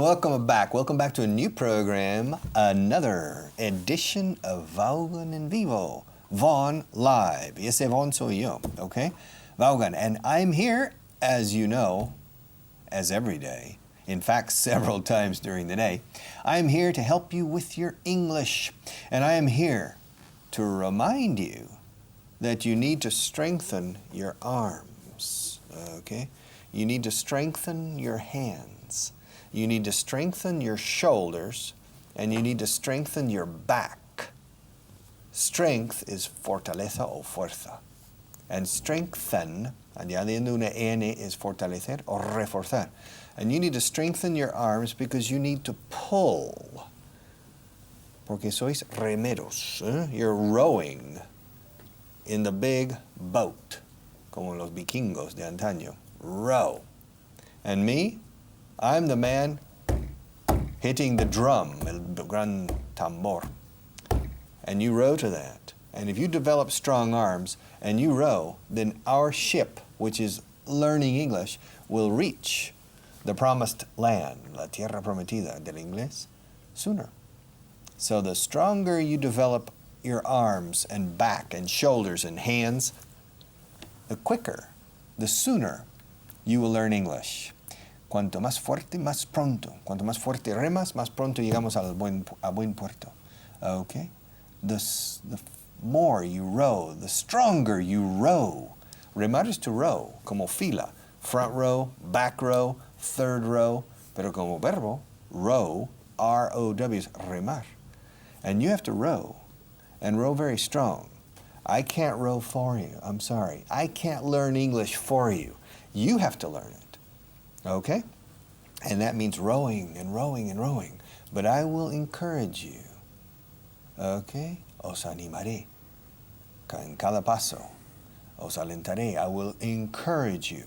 welcome back. Welcome back to a new program, another edition of Vaughan en Vivo. Vaughan Live. Y ese Vaughan soy yo, okay? Vaughan, and I'm here, as you know, as every day. In fact, several times during the day. I'm here to help you with your English. And I am here to remind you that you need to strengthen your arms, okay? You need to strengthen your hands. You need to strengthen your shoulders, and you need to strengthen your back. Strength is fortaleza o fuerza. And strengthen, añadiendo una N, is fortalecer o reforzar. And you need to strengthen your arms because you need to pull. Porque sois remeros. You're rowing in the big boat, como los vikingos de antaño. Row. And me, I'm the man hitting the drum, el gran tambor. And you row to that. And if you develop strong arms and you row, then our ship, which is learning English, will reach the promised land, la tierra prometida del inglés, sooner. So the stronger you develop your arms and back and shoulders and hands, the quicker, the sooner you will learn English. Cuanto más fuerte, más pronto. Cuanto más fuerte remas, más pronto llegamos a buen puerto. Okay? The more you row, the stronger you row. Remar is to row, como fila. Front row, back row, third row. Pero como verbo, row, R-O-W, is remar. And you have to row, and row very strong. I can't row for you. I'm sorry. I can't learn English for you. You have to learn it. Okay? And that means rowing and rowing and rowing. But I will encourage you. Okay? Os animaré. En cada paso. Os alentaré. I will encourage you.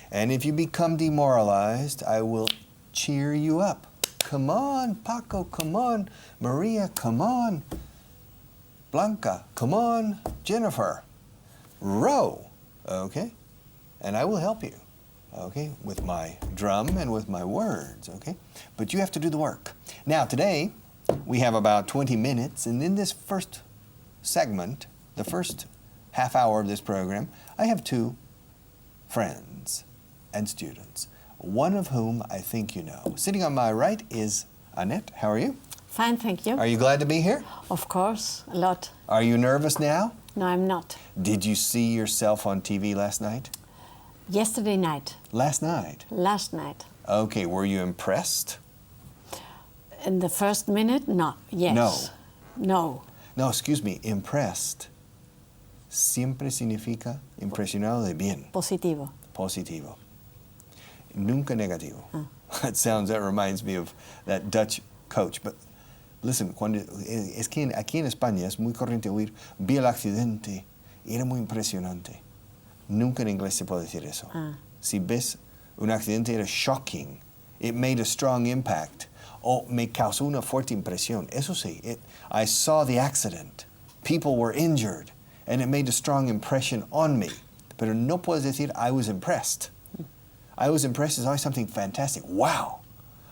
And if you become demoralized, I will cheer you up. Come on, Paco, come on. Maria, come on. Blanca, come on. Jennifer, row. Okay? And I will help you. Okay? With my drum and with my words. Okay? But you have to do the work. Now, today, we have about 20 minutes. And in this first segment, the first half hour of this program, I have two friends and students, one of whom I think you know. Sitting on my right is Annette. How are you? Fine, thank you. Are you glad to be here? Of course, a lot. Are you nervous now? No, I'm not. Did you see yourself on TV last night? Yesterday night. Last night? Last night. Okay, were you impressed? In the first minute, no. Yes. No. No. No, excuse me, impressed. Siempre significa impresionado de bien. Positivo. Positivo. Nunca negativo. That reminds me of that Dutch coach. But listen, es que aquí en España es muy corriente oír, vi el accidente, era muy impresionante. Nunca en inglés se puede decir eso. Si ves un accidente, era shocking. It made a strong impact. O me causó una fuerte impresión. Eso sí, I saw the accident. People were injured. And it made a strong impression on me. Pero no puedes decir, I was impressed. I was impressed is always something fantastic. Wow,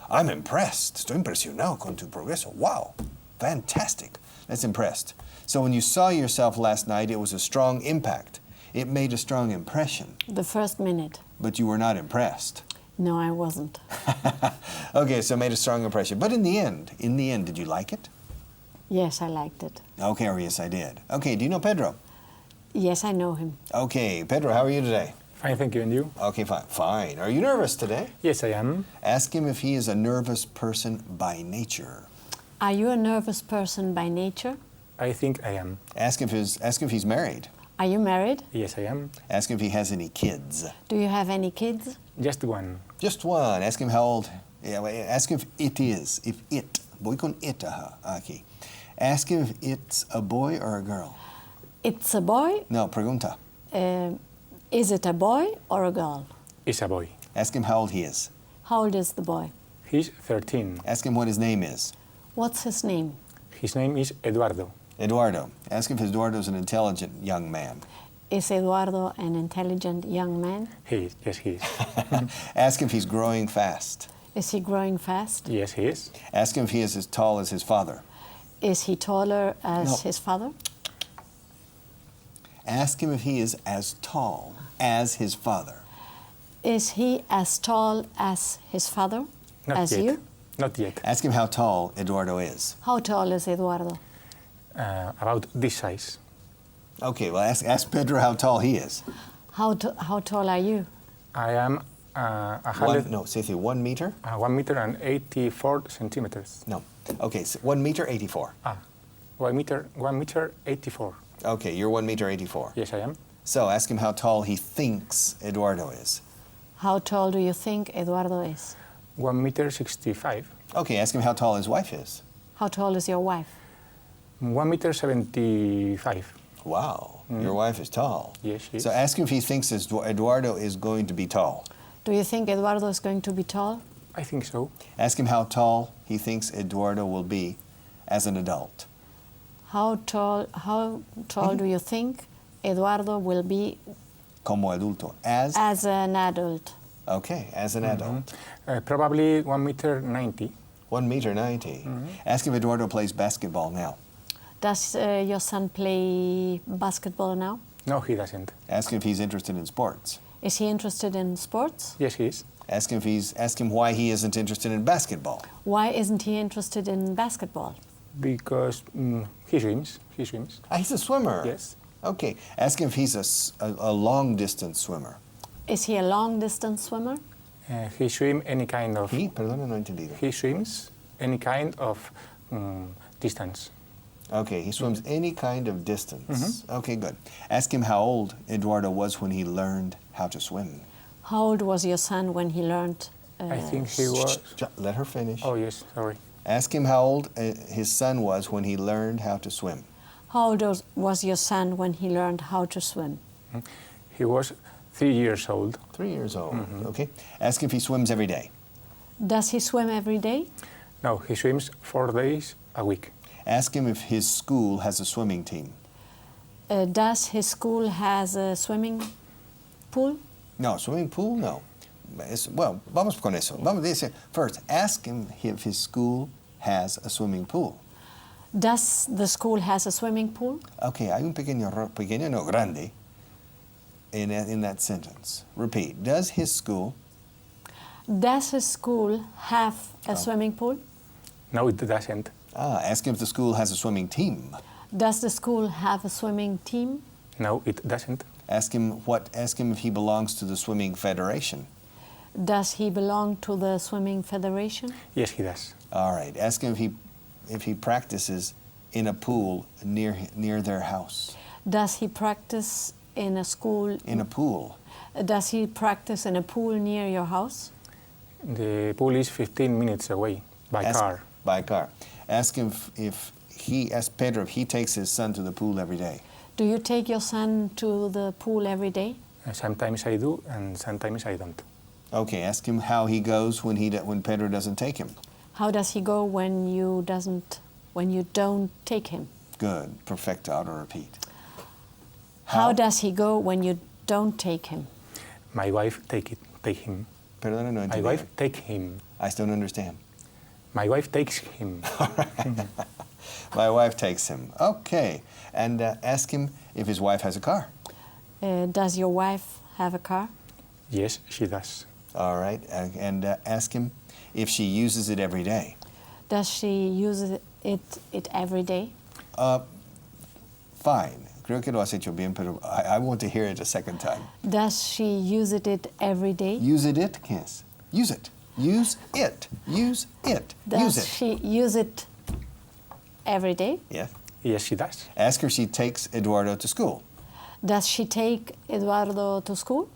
I'm impressed. Estoy impresionado con tu progreso. Wow, fantastic. That's impressed. So when you saw yourself last night, it was a strong impact. It made a strong impression. The first minute. But you were not impressed. No, I wasn't. Okay, so it made a strong impression. But in the end, did you like it? Yes, I liked it. Okay, or yes, I did. Okay, do you know Pedro? Yes, I know him. Okay, Pedro, how are you today? Fine, thank you. And you? Okay, fine. Fine. Are you nervous today? Yes, I am. Ask him if he is a nervous person by nature. Are you a nervous person by nature? I think I am. Ask him if he's married. Are you married? Yes, I am. Ask him if he has any kids. Do you have any kids? Just one. Just one. Ask him how old. Yeah, ask him if it is. If it. Voy con it aquí. Ask him if it's a boy or a girl. It's a boy. No, pregunta. Is it a boy or a girl? It's a boy. Ask him how old he is. How old is the boy? He's 13. Ask him what his name is. What's his name? His name is Eduardo. Eduardo. Ask him if Eduardo is an intelligent young man. Is Eduardo an intelligent young man? He is. Yes, he is. Ask him if he's growing fast. Is he growing fast? Yes, he is. Ask him if he is as tall as his father. Is he taller as No. his father? Ask him if he is as tall as his father. Is he as tall as his father? Not as yet. you? Not yet. Ask him how tall Eduardo is. How tall is Eduardo? About this size. Okay, well, ask Pedro how tall he is. How tall are you? I am Say 1 meter? 1 meter and 84 centimeters. No. Okay, so 1 meter 84. 1 meter 84. Okay, you're 1 meter 84. Yes, I am. So ask him how tall he thinks Eduardo is. How tall do you think Eduardo is? 1 meter 65. Okay, ask him how tall his wife is. How tall is your wife? 1 meter 75. Wow, your wife is tall. Yes, she is. So ask him if he thinks Eduardo is going to be tall. Do you think Eduardo is going to be tall? I think so. Ask him how tall he thinks Eduardo will be as an adult. How tall do you think Eduardo will be Como adulto. As an adult? Okay, as an adult. Probably 1 meter 90. 1 meter 90. Ask if Eduardo plays basketball now. Does your son play basketball now? No, he doesn't. Ask him if he's interested in sports. Is he interested in sports? Yes, he is. Ask him why he isn't interested in basketball. Why isn't he interested in basketball? Because he swims. He swims. He's a swimmer. Yes. Okay. Ask him if he's a long distance swimmer. Is he a long distance swimmer? He swims any kind of. Perdona, no he entendido. He swims any kind of distance. Okay, he swims any kind of distance. Okay, good. Ask him how old Eduardo was when he learned how to swim. How old was your son when he learned? I think he was. Let her finish. Oh yes, sorry. Ask him how old his son was when he learned how to swim. How old was your son when he learned how to swim? He was 3 years old. 3 years old. Okay. Ask if he swims every day. Does he swim every day? No, he swims 4 days a week. Ask him if his school has a swimming team. Does his school has a swimming pool? No, swimming pool, no. Well, vamos con eso. Vamos a decir, first, ask him if his school has a swimming pool. Does the school has a swimming pool? Okay, hay un pequeño error, pequeño no, grande, in that sentence. Repeat. Does his school have a swimming pool? No, it doesn't. Ask him if the school has a swimming team. Does the school have a swimming team? No, it doesn't. Ask him if he belongs to the swimming federation. Does he belong to the swimming federation? Yes, he does. All right. Ask him if he practices in a pool near their house. Does he practice in a school? In a pool. Does he practice in a pool near your house? The pool is 15 minutes away by car. By car. Ask him ask Pedro if he takes his son to the pool every day. Do you take your son to the pool every day? Sometimes I do, and sometimes I don't. Okay. Ask him how he goes when Pedro doesn't take him. How does he go when you don't take him? Good. Perfecto. Auto repeat. How does he go when you don't take him? My wife take him. Perdona, no My entendí. wife take him. I still don't understand. My wife takes him. My wife takes him. Okay. And ask him if his wife has a car. Does your wife have a car? Yes, she does. All right. And ask him if she uses it every day. Does she use it every day? Fine. Creo que lo has hecho bien, pero I want to hear it a second time. Does she use it every day? Use it, yes. Use it. Use it. Use it. Does Use it. she use it every day? Yes. Yes, she does. Ask her if she takes Eduardo to school. Does she take Eduardo to school?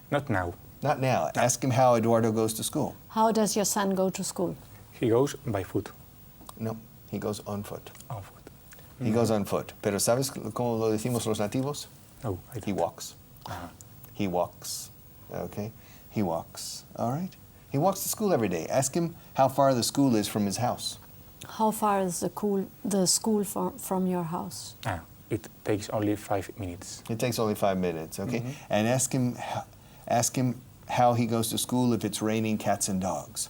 Not now. Not now. Ask him how Eduardo goes to school. How does your son go to school? He goes by foot. No, he goes on foot. On foot. He goes on foot. Pero ¿sabes cómo lo decimos los nativos? No, I He don't. walks. He walks. Okay? He walks. All right? He walks to school every day. Ask him how far the school is from his house. How far is the school from your house? It takes only 5 minutes. It takes only 5 minutes, okay? And ask him how he goes to school if it's raining cats and dogs.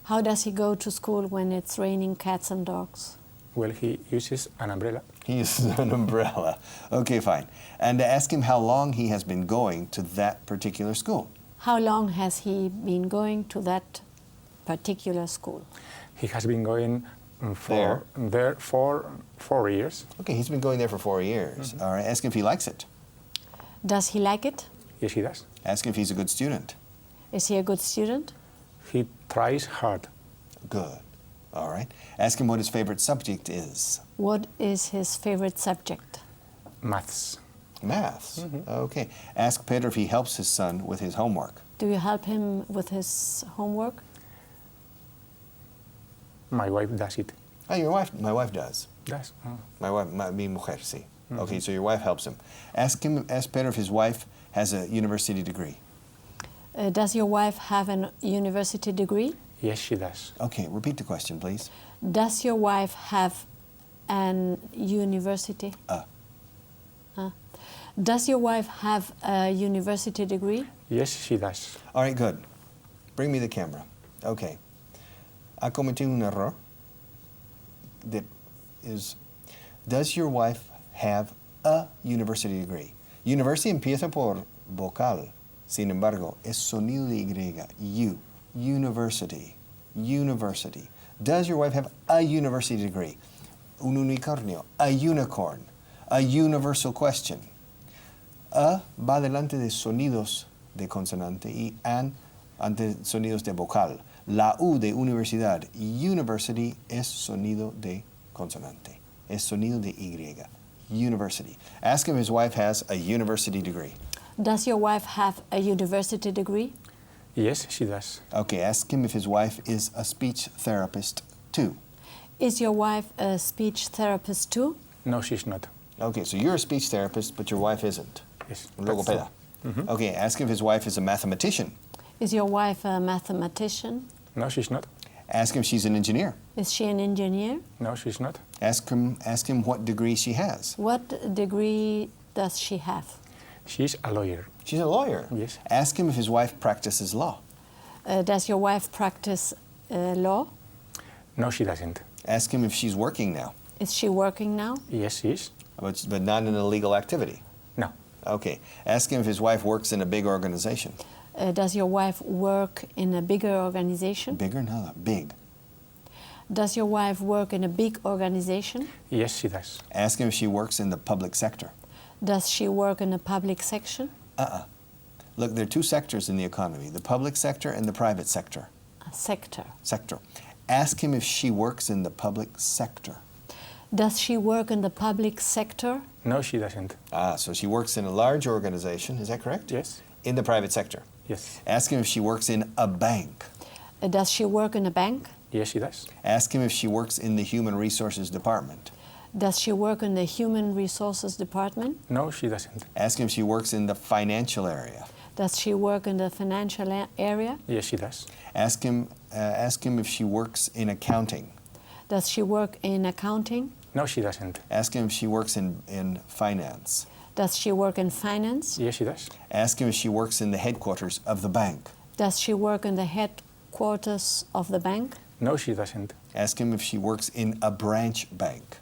How does he go to school when it's raining cats and dogs? Well, he uses an umbrella. He uses an umbrella. Okay, fine. And ask him how long he has been going to that particular school. How long has he been going to that particular school? He has been going there for 4 years. Okay, he's been going there for 4 years. All right, ask him if he likes it. Does he like it? Yes, he does. Ask him if he's a good student. Is he a good student? He tries hard. Good. All right. Ask him what his favorite subject is. What is his favorite subject? Maths. Maths. Okay. Ask Pedro if he helps his son with his homework. Do you help him with his homework? My wife does it. Oh, your wife? My wife does. Does. Oh. My wife, mi mujer, sí. Okay, so your wife helps him. Ask Pedro if his wife has a university degree. Does your wife have a university degree? Yes, she does. Okay, repeat the question, please. Does your wife have an university? Does your wife have a university degree? Yes, she does. All right, good. Bring me the camera. Okay. Ha cometido un error that is, does your wife have a university degree? University empieza por vocal. Sin embargo, es sonido de Y. U. University. University. Does your wife have a university degree? Un unicornio. A unicorn. A universal question. A va delante de sonidos de consonante y an ante sonidos de vocal. La U de universidad. University es sonido de consonante. Es sonido de Y. University. Ask him if his wife has a university degree. Does your wife have a university degree? Yes, she does. Okay, ask him if his wife is a speech therapist too. Is your wife a speech therapist too? No, she's not. Okay, so you're a speech therapist, but your wife isn't. Yes. Logopeda. Okay, ask if his wife is a mathematician. Is your wife a mathematician? No, she's not. Ask him if she's an engineer. Is she an engineer? No, she's not. Ask him what degree she has. What degree does she have? She's a lawyer. She's a lawyer. Yes. Ask him if his wife practices law. Does your wife practice law? No, she doesn't. Ask him if she's working now, Is she working now? Yes, she is. but not in a legal activity. No. Okay. Ask him if his wife works in a big organization. Does your wife work in a bigger organization? Bigger? No, big. Does your wife work in a big organization? Yes, she does. Ask him if she works in the public sector. Does she work in a public section? Look, there are two sectors in the economy, the public sector and the private sector. A sector. Sector. Ask him if she works in the public sector. Does she work in the public sector? No, she doesn't. So she works in a large organization, is that correct? Yes. In the private sector. Yes. Ask him if she works in a bank. Does she work in a bank? Yes, she does. Ask him if she works in the human resources department. Does she work in the human resources department? No, she doesn't. Ask him if she works in the financial area. Does she work in the financial area? Yes, she does. Ask him if she works in accounting. Does she work in accounting? No, she doesn't. Ask him if she works in finance. Does she work in finance? Yes, she does. Ask him if she works in the headquarters of the bank. Does she work in the headquarters of the bank? No, she doesn't. Ask him if she works in a branch bank.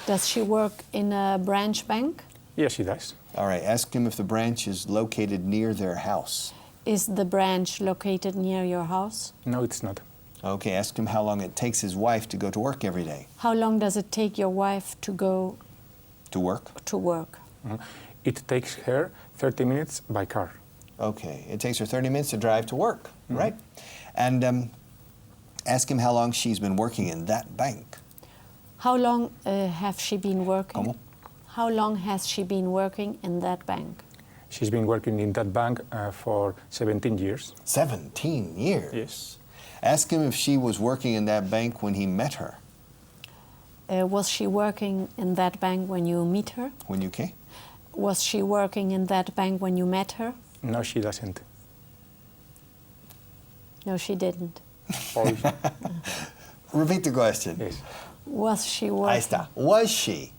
Does she work in a branch bank? Yes, she does. All right, ask him if the branch is located near their house. Is the branch located near your house? No, it's not. Okay, ask him how long it takes his wife to go to work every day. How long does it take your wife to go To work? to work? It takes her 30 minutes by car. Okay, it takes her 30 minutes to drive to work, right? And ask him how long she's been working in that bank. How long have she been working? ¿Cómo? How long has she been working in that bank? She's been working in that bank for 17 years. 17 years? Yes. Ask him if she was working in that bank when he met her. Was she working in that bank when you meet her? When you came? Was she working in that bank when you met her? No, she doesn't. No, she didn't. Oh, Repeat the question. yes. Was she working? Ahí está. Was she?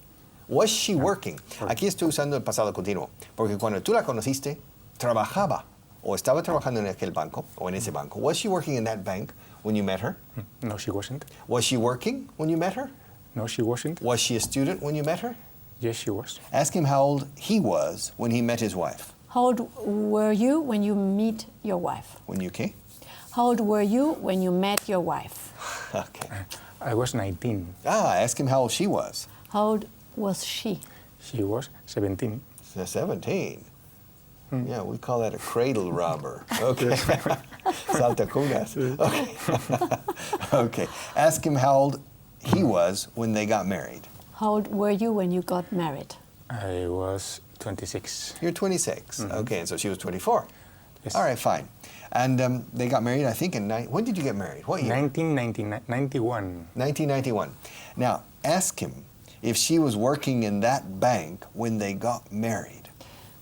Was she working? Aquí estoy usando el pasado continuo, porque cuando tú la conociste, trabajaba o estaba trabajando en aquel banco o en ese banco. Was she working in that bank when you met her? No, she wasn't. Was she working when you met her? No, she wasn't. Was she a student when you met her? Yes, she was. Ask him how old he was when he met his wife. How old were you when you meet your wife? When you came? How old were you when you met your wife? Okay. I was 19. Ask him how old she was. How old was she? She was 17. 17. Yeah, we call that a cradle robber. Okay. Saltacunas. Okay. Okay. Ask him how old he was when they got married. How old were you when you got married? I was 26. You're 26. Okay, and so she was 24. Yes. All right, fine. And they got married, I think, when did you get married? What year? 1991. 1991. Now, ask him if she was working in that bank when they got married.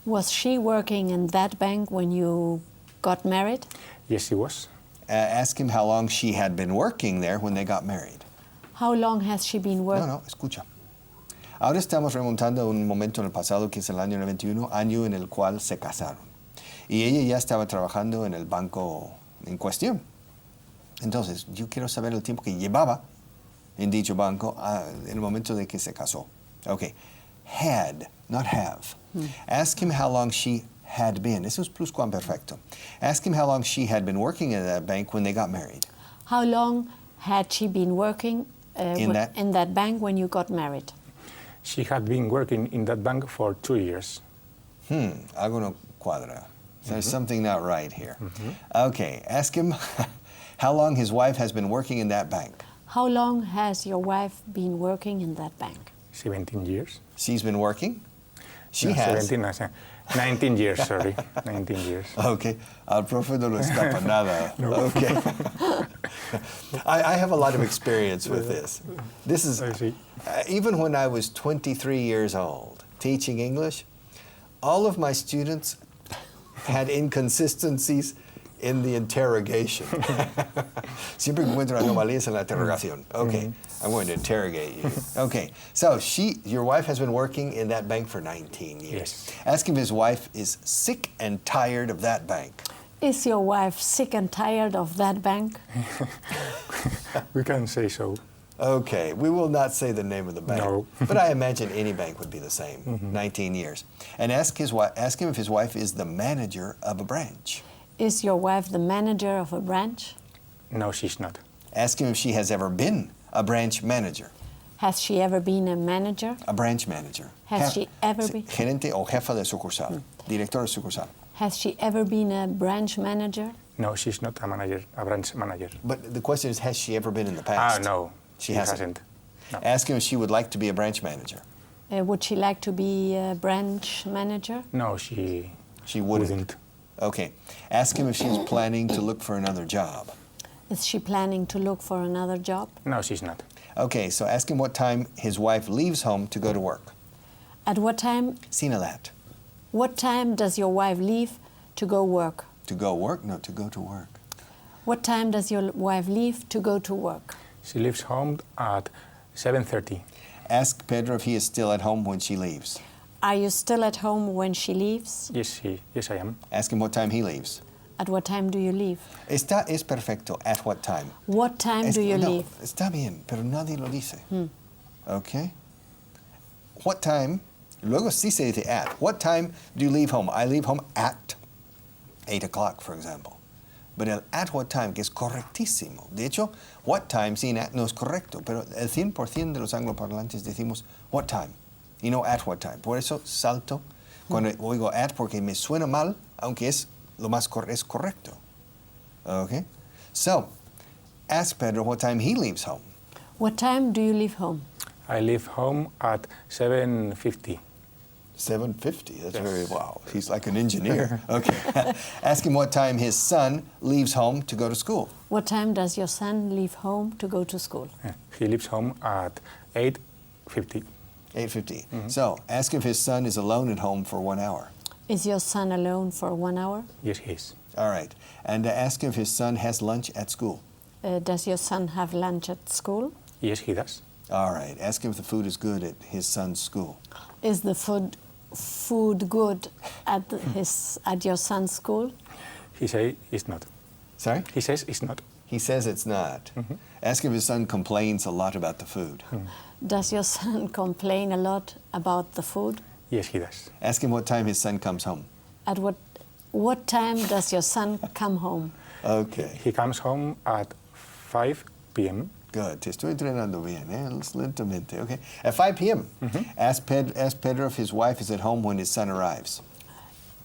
Was she working in that bank when you got married? Yes, she was. Ask him how long she had been working there when they got married. How long has she been working? No, escucha. Ahora estamos remontando a un momento en el pasado que es el año 91, año en el cual se casaron. Y ella ya estaba trabajando en el banco en cuestión. Entonces, yo quiero saber el tiempo que llevaba en dicho banco en el momento de que se casó. Okay. Had, not have. Ask him how long she had been. Eso es pluscuamperfecto. Ask him how long she had been working at that bank when they got married. How long had she been working in that bank when you got married? She had been working in that bank for 2 years. Algo no cuadra. There's something not right here. Okay, ask him how long his wife has been working in that bank. How long has your wife been working in that bank? 17 years. She's been working? She No, has. 17, 19 years, sorry. 19 years. Okay, al profe no le escapa nada. Okay. I have a lot of experience with this. This is, I see. even when I was 23 years old, teaching English, all of my students had inconsistencies in the interrogation. Siempre encuentro anomalías en la interrogación. Okay, I'm going to interrogate you. Okay, so your wife has been working in that bank for 19 years. Yes. Ask him if his wife is sick and tired of that bank. Is your wife sick and tired of that bank? We can say so. Okay, we will not say the name of the bank. No. But I imagine any bank would be the same, 19 years. And ask him if his wife is the manager of a branch. Is your wife the manager of a branch? No, she's not. Ask him if she has ever been a branch manager. Has she ever been a manager? A branch manager. Has she ever been? Gerente o jefa de sucursal. Director de sucursal. Has she ever been a branch manager? No, she's not a manager, a branch manager. But the question is, has she ever been in the past? No. She hasn't. No. Ask him if she would like to be a branch manager. Would she like to be a branch manager? No, she wouldn't. Okay. Ask him if she's planning to look for another job. Is she planning to look for another job? No, she's not. Okay, so ask him what time his wife leaves home to go to work. At what time? Sina that. What time does your wife leave to go work? To go work? No, to go to work. What time does your wife leave to go to work? She leaves home at 7:30. Ask Pedro if he is still at home when she leaves. Are you still at home when she leaves? Yes, I am. Ask him what time he leaves. At what time do you leave? Está es perfecto. At what time? What time do you leave? Está bien, pero nadie lo dice. Okay? What time? Luego sí se dice at. What time do you leave home? I leave home at 8 o'clock, for example. But el at what time, que es correctísimo. De hecho, what time sin at no es correcto, pero el 100% de los angloparlantes decimos what time y no at what time. Por eso salto cuando oigo at porque me suena mal, aunque es lo más es correcto. Okay? So, ask Pedro what time he leaves home. What time do you leave home? I leave home at 7:50. 7:50. That's Yes. very wow. He's like an engineer. Okay. Ask him what time his son leaves home to go to school. What time does your son leave home to go to school? He leaves home at 8:50. 8:50. So, ask if his son is alone at home for 1 hour. Is your son alone for 1 hour? Yes, he is. All right. And ask if his son has lunch at school. Does your son have lunch at school? Yes, he does. All right. Ask him if the food is good at his son's school. Is the food good at your son's school? He says it's not. Sorry? He says it's not. He says it's not. Ask if his son complains a lot about the food. Does your son complain a lot about the food? Yes, he does. Ask him what time his son comes home. At what time does your son come home? Okay. He comes home at 5 p.m. Good. Te estoy entrenando bien, lentamente. Okay. At 5 p.m. Ask Pedro if his wife is at home when his son arrives.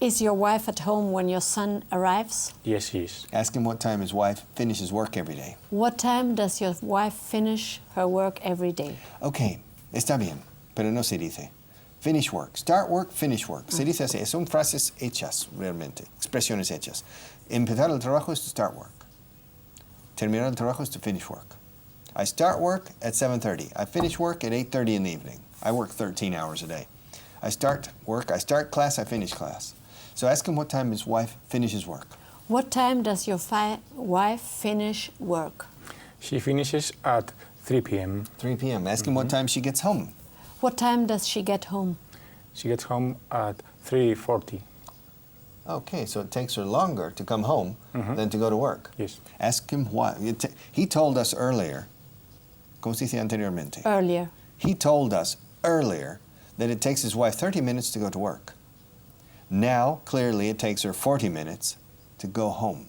Is your wife at home when your son arrives? Yes, she is. Ask him what time his wife finishes work every day. What time does your wife finish her work every day? Okay. Está bien, pero no se dice. Finish work. Start work, finish work. Se dice así. Son frases hechas, realmente. Expresiones hechas. Empezar el trabajo es to start work. Terminar el trabajo is to finish work. I start work at 7:30. I finish work at 8:30 in the evening. I work 13 hours a day. I start work, I start class, I finish class. So ask him what time his wife finishes work. What time does your wife finish work? She finishes at 3 p.m. 3 p.m. Ask him what time she gets home. What time does she get home? She gets home at 3:40. Okay, so it takes her longer to come home than to go to work. Yes. Ask him why. He told us earlier, ¿cómo se dice anteriormente? Earlier. He told us earlier that it takes his wife 30 minutes to go to work. Now, clearly, it takes her 40 minutes to go home.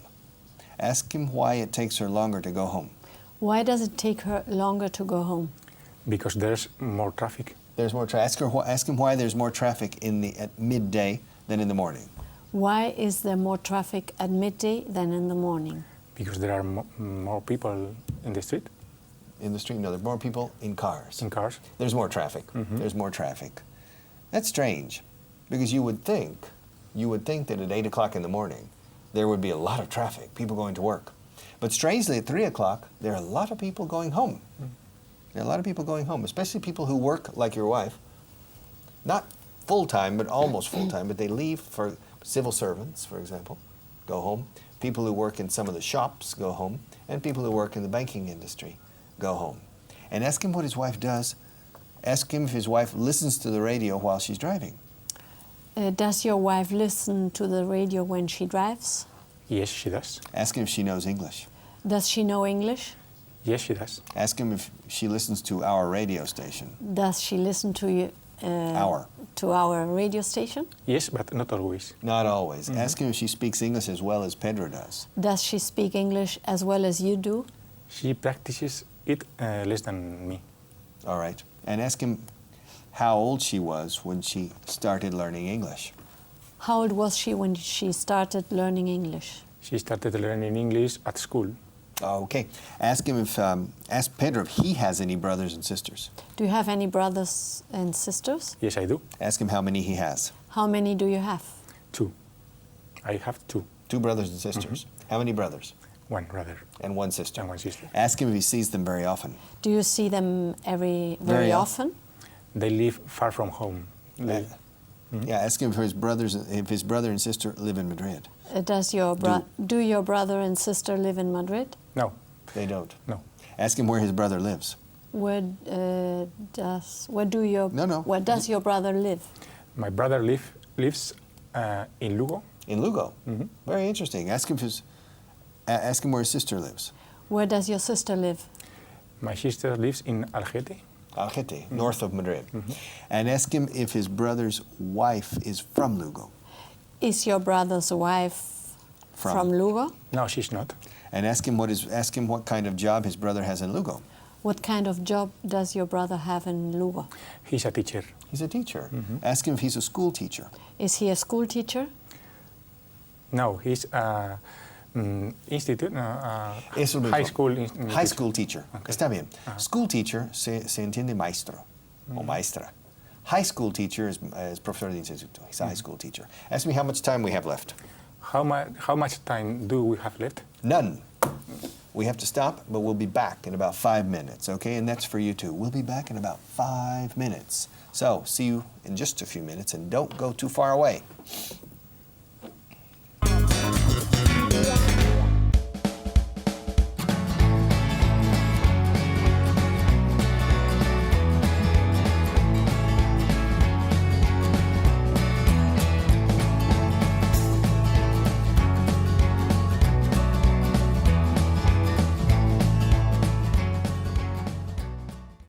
Ask him why it takes her longer to go home. Why does it take her longer to go home? Because there's more traffic. There's more traffic. Ask him why there's more traffic at midday than in the morning. Why is there more traffic at midday than in the morning? Because there are more people in the street. In the street? No, there are more people in cars. In cars. There's more traffic. There's more traffic. That's strange, because you would think that at 8 o'clock in the morning there would be a lot of traffic, people going to work. But strangely, at 3 o'clock, there are a lot of people going home. There are a lot of people going home, especially people who work like your wife. Not full-time, but almost full-time, but they leave for civil servants, for example, go home. People who work in some of the shops go home, and people who work in the banking industry go home. And ask him what his wife does. Ask him if his wife listens to the radio while she's driving. Does your wife listen to the radio when she drives? Yes, she does. Ask him if she knows English. Does she know English? Yes, she does. Ask him if she listens to our radio station. Does she listen to you? To our radio station? Yes, but not always. Not always. Ask him if she speaks English as well as Pedro does. Does she speak English as well as you do? She practices it less than me. All right. And ask him how old she was when she started learning English. How old was she when she started learning English? She started learning English at school. Okay. Ask him ask Pedro if he has any brothers and sisters. Do you have any brothers and sisters? Yes, I do. Ask him how many he has. How many do you have? 2. I have 2. 2 brothers and sisters. How many brothers? 1 brother And 1 sister. and 1 sister. Ask him if he sees them very often. Do you see them very Very often? They live far from home. Yeah, ask him if his brother and sister live in Madrid. Do your brother and sister live in Madrid? No, They don't. no. Ask him where his brother lives. Where does your brother live? My brother lives in Lugo. In Lugo. Very interesting. Ask him where his sister lives. Where does your sister live? My sister lives in Algete. Algete, north of Madrid. And ask him if his brother's wife is from Lugo. Is your brother's wife from Lugo? No, she's not. And ask him what kind of job his brother has in Lugo. What kind of job does your brother have in Lugo? He's a teacher. He's a teacher. Ask him if he's a school teacher. Is he a school teacher? No, he's a Eso mismo. high school High school teacher. Okay. Está bien. School teacher se entiende maestro o maestra. High school teacher is profesor de instituto. He's a high school teacher. Ask me how much time we have left. How much time do we have left? None. We have to stop, but we'll be back in about 5 minutes, okay? And that's for you too. We'll be back in about 5 minutes. So, see you in just a few minutes, and don't go too far away.